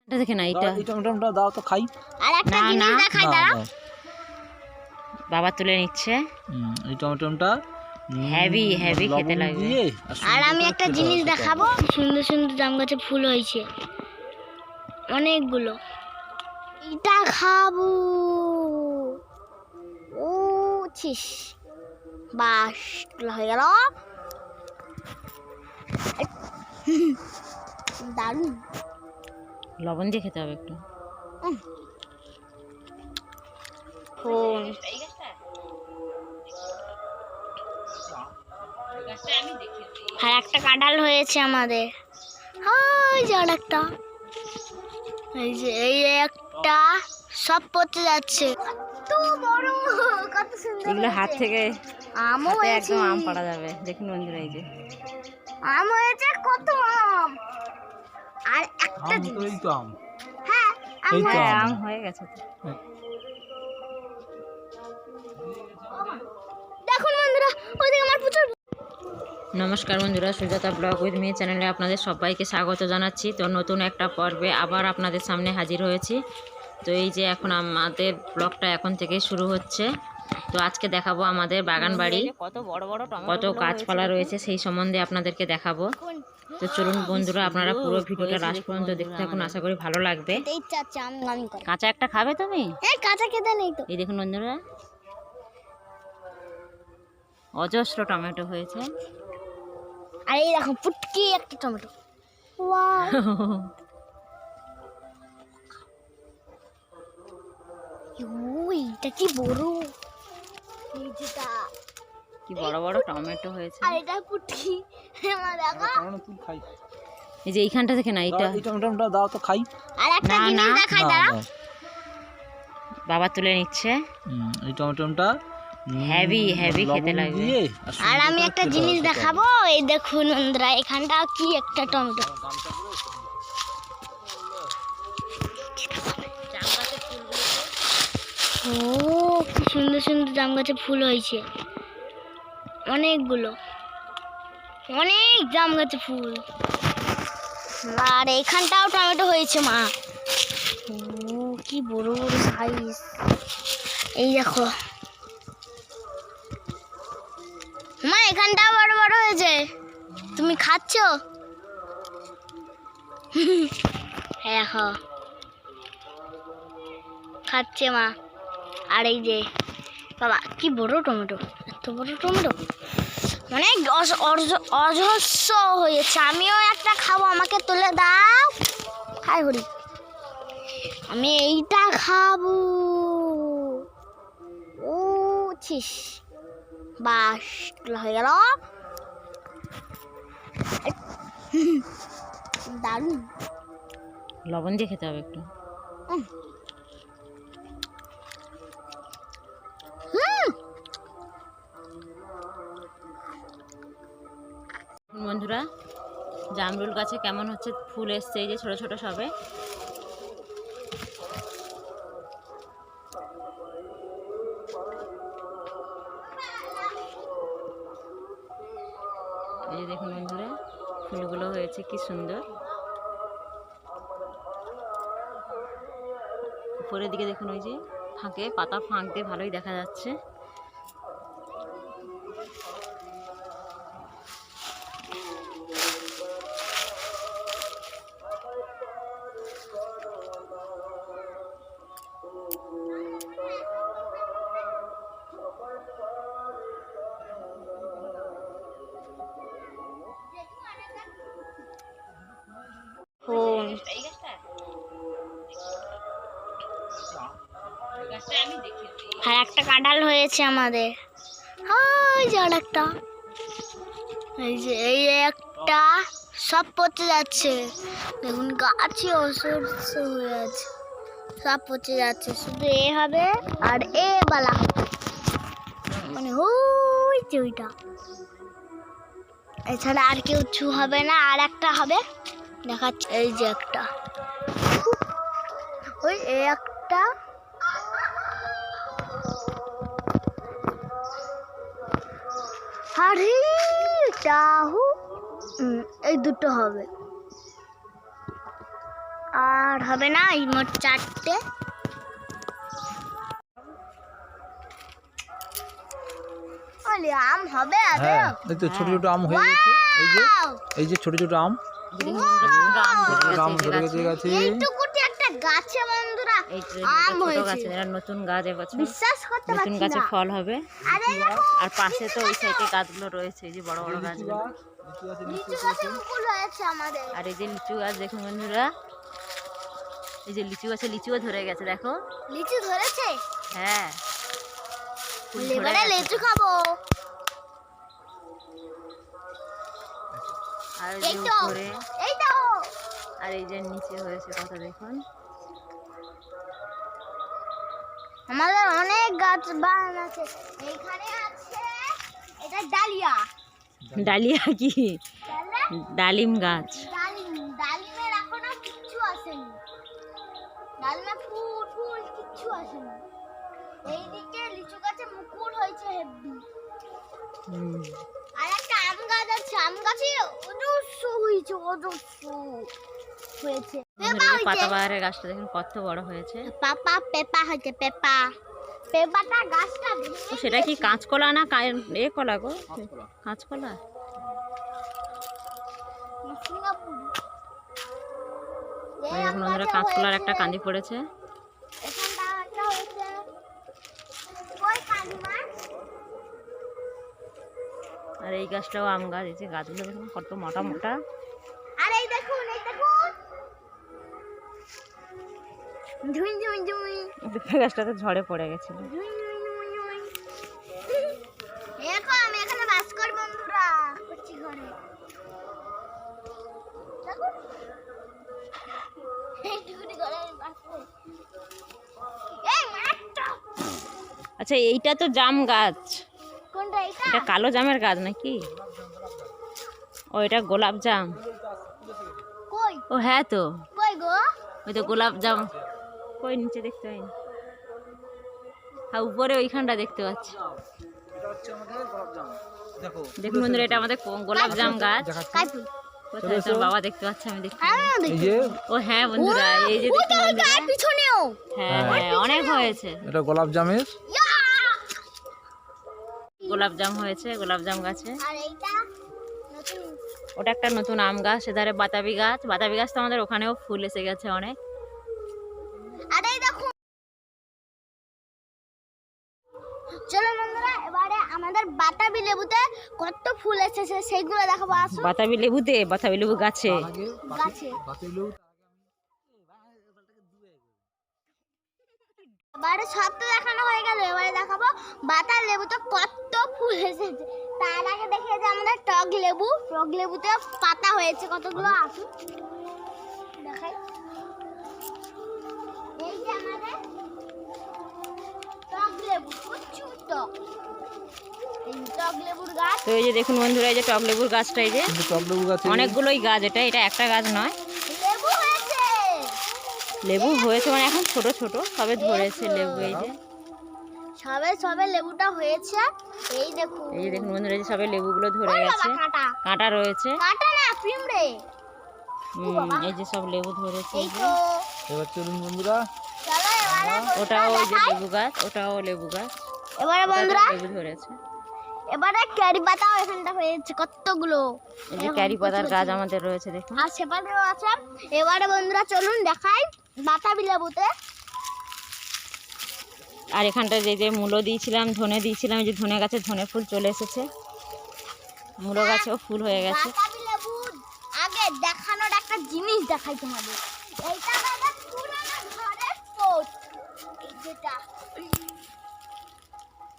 এটা দেখে না, এটা এই টমেটোটা দাও তো খাই। আর একটা জিনিস দেখাই, দাঁড়াও। বাবা তুলে নিচ্ছে। এই টমেটোটা হেভি হেভি খেতে লাগবে। আর আমি একটা জিনিস দেখাবো, সুন্দর সুন্দর জাম গাছে ফুল হয়েছে অনেকগুলো। এটা খাবো। ও ছিস, বাস হয়ে গেল। দারুণ। লবণ দিয়ে খেতে হবে একটু। আর একটা কাঁঠাল হয়েছে আমাদের। ওই যে আর একটা, এই যে এই একটা, সব পড়তে যাচ্ছে। কত বড়, কত সুন্দর। এগুলো হাত থেকে আমও হাতে হয়েছে, একদম আম পাড়া যাবে। দেখুন বন্ধুরা, এই যে আম হয়েছে, কত আম। আর একটা জিনিস, এই তো আম। হ্যাঁ আম এই তো হয়েছে। আম হয়ে গেছে তো। দেখুন বন্ধুরা, ওইদিকে আমার প্রচুর। নমস্কার বন্ধুরা, সুজাতা ব্লগ উইথ মি চ্যানেলে আপনাদের সবাইকে স্বাগত জানাচ্ছি। তো নতুন একটা পর্বে আবার আপনাদের সামনে হাজির হয়েছি। তো এই যে এখন আমাদের ব্লগটা এখন থেকে শুরু হচ্ছে। তো আজকে দেখাবো আমাদের বাগান বাড়ি, কত বড় বড় কত গাছপালা রয়েছে সেই সম্বন্ধে আপনাদেরকে দেখাবো। তো চলুন বন্ধুরা, আপনারা পুরো ভিডিওটা লাস্ট পর্যন্ত দেখতে থাকুন, আশা করি ভালো লাগবে। ইচ্ছা আছে আম গামি করে। কাঁচা একটা খাবে তুমি? হ্যাঁ, কাঁচা খেতে নেই তো। এই দেখুন বন্ধুরা, অজস্র টমেটো হয়েছে। আর এই দেখো পুটকি একটা টমেটো। ওয়াও, এটা কি বড়, এই যেটা, কি বড় বড় টমেটো হয়েছে। আর এটা পুটকি। আমার দেখা। তুই খাই। এই যে এইখানটা দেখে না, এটা এই টমেটোটা দাও তো খাই। আর একটা না, জিনিস না। দেখাই, দাঁড়াও। বাবা তুলে নিচ্ছে। এই টমেটোটা হেভি হেভি খেতে লাগবে। আর আমি একটা জিনিস দেখাবো, এই দেখুন বন্ধুরা, এখানটা কি একটা টমেটো। ও কি সুন্দর সুন্দর জাম গাছে ফুল হয়েছে অনেকগুলো, অনেক জাম গাছে ফুল। আর এখানটাও টমেটো হয়েছে মা। ও কি বড় বড় সাইজ, এই দেখো মা, এখানটাও বড় বড় হয়েছে। তুমি খাচ্ছ? দেখো খাচ্ছে মা। আর এই যে বাবা, কি বড় টমেটো, এত বড় টমেটো, অনেক অজস্র হয়েছে। আমিও একটা খাবো, আমাকে তুলে দাও। খাই হরি, আমি এইটা খাবো। ও ছিস, বাস হয়ে গেল। দারুণ। লবণ দিয়ে খেতে হবে একটু। বন্ধুরা, জামরুল গাছে কেমন হচ্ছে ফুল এসছে, এই যে ছোট ছোট সবে। এই যে দেখুন বন্ধুরা, ফুলগুলো হয়েছে কি সুন্দর। উপরের দিকে দেখুন, ওই যে ফাঁকে, পাতা ফাঁক দিয়ে ভালোই দেখা যাচ্ছে। আর একটা কাঁঠাল হয়েছে আমাদের। ওই যে আর একটা, এই যে এই একটা, সব পচে যাচ্ছে। দেখুন গাছে অসহ্য হয়ে আছে, সব পচে যাচ্ছে। শুধু এ হবে আর এ বালা, মানে ওই যে ওইটা, এছাড়া আর কেউ ছু হবে না। আর একটা হবে, দেখাচ্ছে, এই যে একটা, ওই একটা, আরে টাহু, এই দুটো হবে। আর আর হবে না, এই মোট 4টে। ওলে আম হবে আদে? হ্যাঁ এই তো ছোট ছোট আম হয়ে গেছে। এই যে ছোট ছোট আম, দেখুন বন্ধুরা, ছোট আম ধরে আম গেছে ধরে এই গেছে গাছে। গাছে। এইটুকুটি একটা গাছে বন্ধুরা এই যে আম ছোট হয়েছে। গাছে, এরা নতুন গাছ এবছর, বিশ্বাস করতে নতুন পারছি গাছে না। ফল হবে। আরে দেখো, আর পাশে তো ওই সাইডে গাছগুলো রয়েছে, এই যে বড় বড় গাছগুলো। লিচু গাছে মুকুল হয়েছে আমাদের। আর এই যে লিচু গাছ দেখুন বন্ধুরা, এই যে লিচু গাছে লিচুও ধরে গেছে দেখো। লিচু ধরেছে, হ্যাঁ ফুল ধরে এবারে গেছে। লিচু খাবো। আর এই এই যে তো, উপরে, এই তো আর এই যে নিচে হয়েছে কত দেখুন। আমাদের অনেক গাছ বাগান আছে। এইখানে আছে, এটা ডালিয়া। ডালিয়া কি? তাহলে ডালিম গাছ। ডালিমের এখনো কিচ্ছু আসেনি, ডালিমে ফুল ফুল কিচ্ছু আসেনি। এইদিকে লিচু গাছে মুকুল হয়েছে হেব্বি। হুম। আর একটা আম গাছ আছে, আম গাছে অজস্র হয়েছে, অজস্র হয়েছে। বন্ধুরা, এই যে পাতাবাহারের গাছটা দেখুন কত বড় হয়েছে। পাপা পেপা হয়েছে, পেপা পেপাটা গাছটা তো সেটা কি কাঁচকলা না এ কলা গো? কাঁচকলা। সিঙ্গাপুর। ওই দেখুন বন্ধুরা, কাঁচকলার একটা কাঁদি পড়েছে। এখানটা একটা হয়েছে। কই কালিমা? আর এই গাছটাও আম গাছ, এই যে গাছগুলো দেখুন কত মোটা মোটা। আর এই দেখুন, এই দেখুন, ঝুই ঝুই ঝুই পেঁপে গাছটাতে ঝড়ে পড়ে গেছিল। ঝুই ঝুই ঝুই ঝুই। দেখো আমি এখানে বাস করি বন্ধুরা, করছি ঘরে। দেখো এইটুকুনি ঘরে আমি বাস করি। এই মাছটা আচ্ছা এইটা তো জাম গাছ, কোনটা? এটা এটা কালো জামের গাছ নাকি? ও এটা গোলাপ জাম। কই ও হ্যাঁ তো, কই গো? ওই তো গোলাপ জাম। কই নিচে দেখতে পাইনি, হ্যাঁ উপরে ওইখানটা দেখতে পাচ্ছি। এটা হচ্ছে আমাদের গোলাপ জাম। দেখো দেখুন বন্ধুরা, এটা আমাদের গোলাপ জাম গাছ। দেখাচ্ছি। কাই ফুল? কোথায় তোর বাবা দেখতে পাচ্ছে, আমি দেখতে পাচ্ছি। হ্যাঁ এই দেখি। যে ও হ্যাঁ বন্ধুরা, এই যে দেখুন বন্ধুরা, তার পিছনেও হ্যাঁ হ্যাঁ অনেক হয়েছে। এটা গোলাপ জামের। ইয়া! গোলাপ জাম হয়েছে গোলাপ জাম গাছে। আর এইটা নতুন। ওটা একটা নতুন আম গাছ, সেধারে বাতাবি গাছ। বাতাবি গাছ তো আমাদের ওখানেও ফুল এসে গেছে অনেক। আর এই দেখুন, চলো বন্ধুরা এবারে আমাদের বাতাবি লেবুতে কত ফুল এসেছে সেইগুলো দেখাবো। আসো বাতাবি লেবুতে, বাতাবি লেবু গাছে। আগে গাছে। বাতিলেও এবারে সব তো দেখানো হয়ে গেল, এবারে দেখাবো বাতার লেবুতে কত ফুল এসেছে। তার আগে দেখে যে আমাদের টক লেবু, টক লেবুতে পাতা হয়েছে কতগুলো। আসুন দেখাই। এই যে আমাদের টক লেবু, প্রচুর টক। এই টক লেবুর গাছ। তো এই যে দেখুন বন্ধুরা, এই যে টক লেবুর গাছটা, এই যে কিন্তু টকলেবু গাছে অনেকগুলোই গাছ। এটা এটা একটা গাছ নয়, লেবু হয়েছে, লেবু হয়েছে মানে এখন ছোট ছোট সবে ধরেছে লেবু। এই যে সবে সবে লেবুটা হয়েছে। এই দেখুন, এই যে দেখুন বন্ধুরা, এই যে সবে লেবুগুলো ধরে ওই গেছে, বাবা কাঁটা, কাঁটা রয়েছে। কাঁটা না পিঁমড়ে। এই যে সব লেবু ধরেছে। এই এই যে তো এবার চলুন বন্ধুরা। চলো এবারে ওটাও ওই যে লেবু গাছ, ওটাও লেবু গাছ। এবারে ওটাতেও বন্ধুরা, লেবু ধরেছে। এবারে ক্যারি পাতাও এখানটা হয়েছে কতগুলো। এই যে ক্যারি পাতার গাছ আমাদের রয়েছে দেখুন। আর সেপাশেও আছে। এবারে বন্ধুরা চলুন দেখাই বাতাবি লেবুতে। আর এখানটা যে যে মূলো দিয়েছিলাম, ধনে দিয়েছিলাম, এই যে ধনে গাছে ধনে ফুল চলে এসেছে। মূলো গাছেও ফুল হয়ে গেছে। বাতাবি লেবু আগে দেখানোর একটা জিনিস দেখাইতে হবে। এইটা আমাদের পুরানো ঘরের পোট। এই যেটা,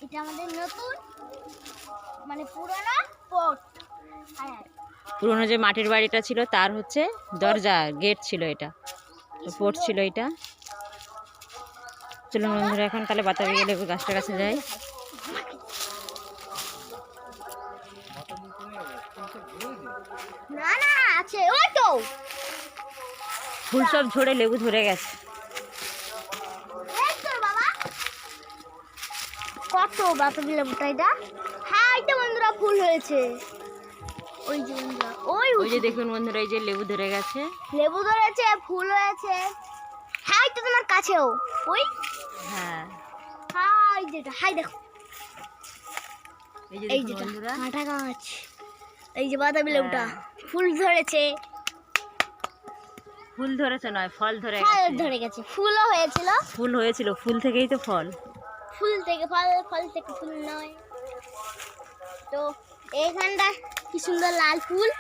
এটা আমাদের নতুন মানে পুরানো পোট। হ্যাঁ পুরোনো যে মাটির বাড়িটা ছিল তার হচ্ছে দরজা, গেট ছিল, এটা পোর্ট ছিল এটা। চলুন বন্ধুরা, এখন তাহলে বাতাবি লেবু গাছটার কাছে যাই। না না আছে, ওই তো ফুল সব ঝরে লেবু ধরে গেছে। এই তো বাবা কত বাতাবি লেবুটা। এটা হ্যাঁ, এটা বন্ধুরা ফুল হয়েছে। ওই যে বন্ধুরা, ওই ওই যে দেখুন বন্ধুরা, এই যে লেবু ধরে গেছে। লেবু ধরেছে, ফুল হয়েছে। কাছেও ওই হ্যাঁ হাই যেটা হাই দেখো এই যে এই দেখুন যেটা বন্ধুরা, কাঁটা গাছ এই যে বাতাবি লেবুটা হ্যাঁ। ফুল ধরেছে ফুল ধরেছে নয়, ফল ধরে ফল গেছে। ধরে গেছে ফুলও হয়েছিল ফুল হয়েছিল, ফুল থেকেই তো ফল। ফুল থেকে ফল ফল থেকে ফুল নয় তো এইখানটা কি সুন্দর লাল ফুল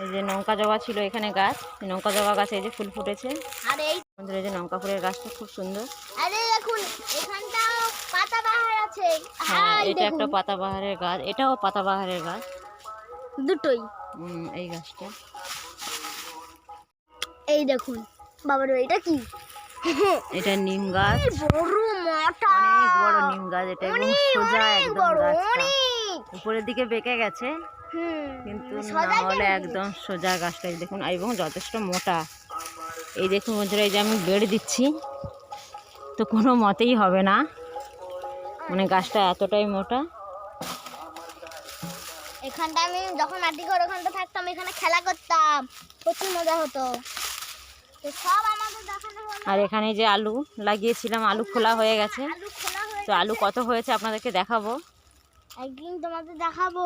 এই যে লঙ্কা জবা ছিল এখানে গাছ, এই লঙ্কা জবা গাছে এই যে ফুল ফুটেছে। আর এই বন্ধুরা এই যে লঙ্কা ফুলের গাছটা খুব সুন্দর। আরে দেখুন এখানটা পাতা বাহার আছে হ্যাঁ হাই এটা একটা দেখুন পাতাবাহারের গাছ, এটাও পাতাবাহারের গাছ। দুটোই এই গাছটা এই দেখুন বাবার এটা কি এটা নিম গাছ, বড় মোটা অনেক বড় নিম গাছ এটা, এবং অনেক সোজা অনেক একদম বড় গাছটা। অনেক উপরের দিকে বেঁকে গেছে কিন্তু না হলে একদম সোজা গাছটা। এই দেখুন এবং যথেষ্ট মোটা। এই দেখুন বন্ধুরা এই যে আমি বেড়ে দিচ্ছি তো কোনো মতেই হবে না, মানে গাছটা এতটাই মোটা। এখানটা আমি যখন মাটি ঘর ওখানটা থাকতাম এখানে খেলা করতাম প্রচুর মজা হতো তো সব আমাদের দেখানো হলো আর এখানে যে আলু লাগিয়েছিলাম, আলু খোলা হয়ে গেছে। আলু খোলা হয়ে তো আলু কত হয়েছে আপনাদেরকে দেখাবো। একদিন তোমাদের দেখাবো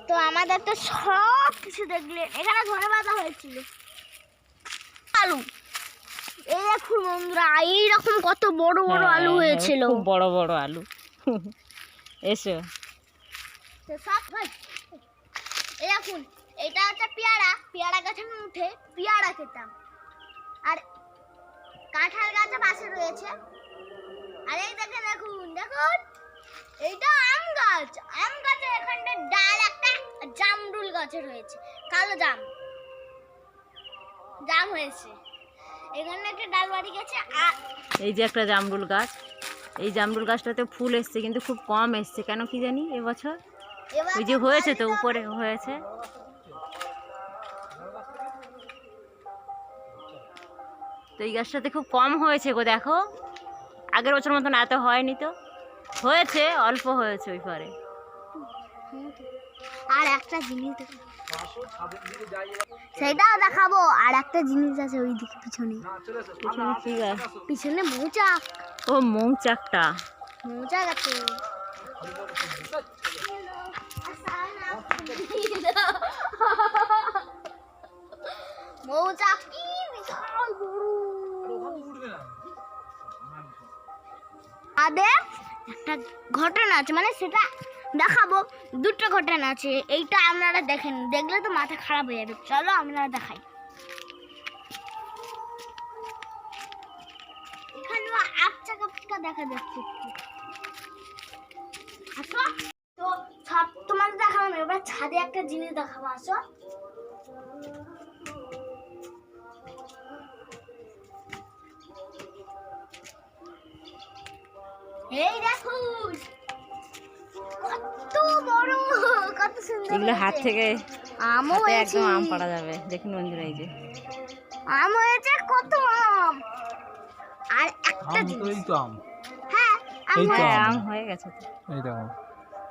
তো আমাদের তো সব কিছু দেখলে এখানে ধরে বাঁধা হয়েছিল আলু এই দেখুন বন্ধুরা এইরকম কত বড় বড় আলু হ্যাঁ, হয়েছিল খুব বড় বড় আলু। এসো তো সব এই দেখুন এটা হচ্ছে পেয়ারা পেয়ারা গাছের উঠে পেয়ারা খেতাম আর কাঁঠাল গাছে পাশে রয়েছে আর এই দেখে দেখুন দেখুন এইটা আম গাছ আম গাছে এখানটা ডাল একটা জামরুল গাছে রয়েছে কালো জাম জাম হয়েছে এখানে একটা ডাল বাড়ি গেছে আর এই যে একটা জামরুল গাছ, এই জামরুল গাছটাতে ফুল এসছে কিন্তু খুব কম এসছে, কেন কি জানি এবছর। এবার ওই যে হয়েছে তো উপরে হয়েছে। তো এই গাছটাতে খুব কম হয়েছে গো, দেখো আগের বছর মতন এত হয়নি, তো হয়েছে অল্প হয়েছে ওই পারে। আর একটা জিনিস সেটাও দেখাবো আর একটা জিনিস আছে ওই দিকে পিছনে পিছনে কি গাছ? পিছনে মৌচাক ও মৌচাকটা। মৌচাক আছে মৌচাক কি বিশাল বড় আদের একটা ঘটনা আছে মানে সেটা দেখাবো দুটো ঘটনা আছে এইটা আপনারা দেখেন দেখলে তো মাথা খারাপ হয়ে যাবে চলো আপনারা দেখাই এখানে আটটা কাপটা দেখা যাচ্ছে আসো তো সব তোমাদের দেখাবো না এবার ছাদে একটা জিনিস দেখাবো আসো এই দেখুন কত বড় কত সুন্দর এগুলো হাত হয়েছে। থেকে আমও হাতে হয়েছে একদম আম পাড়া যাবে। দেখুন বন্ধুরা এই যে আম হয়েছে কত আম আর একটা আম তো জিনিস এই তো আম, হ্যাঁ আম এই তো হ্যাঁ আম। আম হয়ে গেছে তো। এই দেখো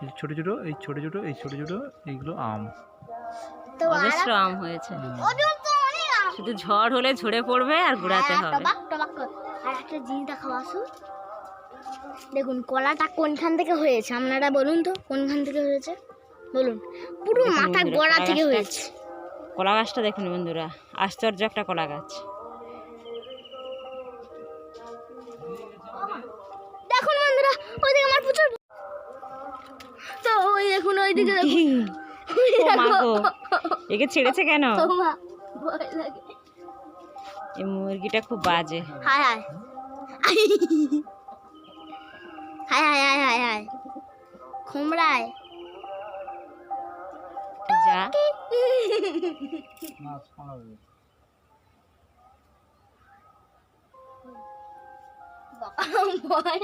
এই ছোট ছোট এই ছোট ছোট এই ছোট ছোট এইগুলো আম। তো আর অজস্র আম হয়েছে, ওদের তো অনেক আম শুধু ঝড় হলে ঝরে পড়বে আর ঘুরাতে হ্যাঁ, হবে। টবাক টবাক করে। আর একটা জিনিস দেখাবো আসুন দেখুন কলাটা কোনখান থেকে হয়েছে আপনারা বলুন তো কোনখান থেকে হয়েছে বলুন পুরো দেখুন মাথা বন্ধুরা, গোড়া কলা থেকে গাছটা- হয়েছে কলা গাছটা দেখুন বন্ধুরা, আশ্চর্য একটা কলা গাছ। দেখুন বন্ধুরা ওইদিকে আমার প্রচুর তো ওই দেখুন ওইদিকে দেখুন ওই ও মা দেখো। গো, একে ছেড়েছে কেন? ও মা, ভয় লাগে এই মুরগিটা খুব বাজে। হায় হায় হায় হায় হায় হায় হায় খুমড়ায় যা না শোনাবে ভয়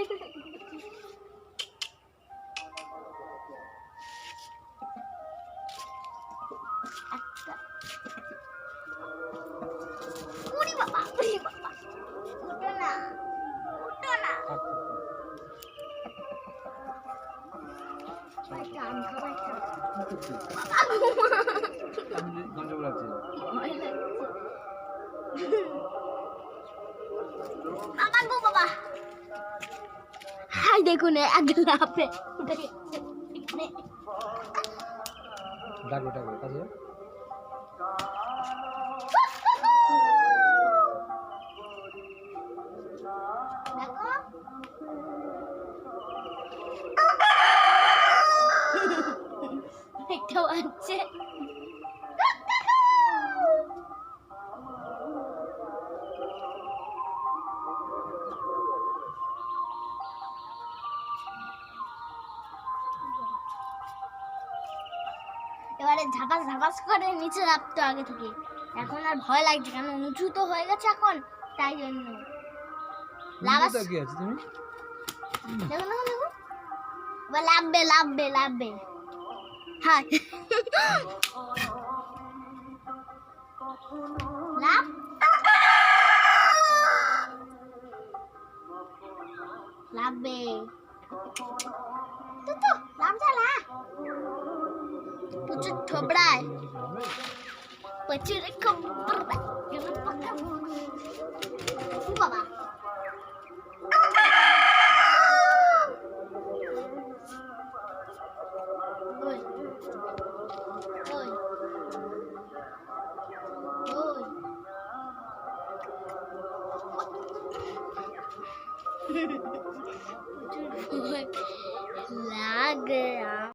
একটা উড়ি বাবা উঠো না উঠো না একটা আম খাবো একটা গন্ডগোল আছে। ভয় লাগছে বাবা গো বাবা, হাই দেখুন এক লাফে উঠে গেছে। ডাকো ডাকো কাছে দেখো দেখতে পাচ্ছে। এবারে ঝাপাস ঝাপাস করে নিচে নামতো আগে থেকে, এখন আর ভয় লাগছে কেন উঁচু তো হয়ে গেছে এখন, তাই জন্য লাভাস কি আছে তুমি দেখো দেখো দেখো এবার লাভবে লাভবে লাভবে। হ্যাঁ লাভ লাভবে তো তো লাভ জ্বালা প্রচুর ঠোবড়ায় প্রচুর খবরায় বাবা। ওই ওই ওই লাগ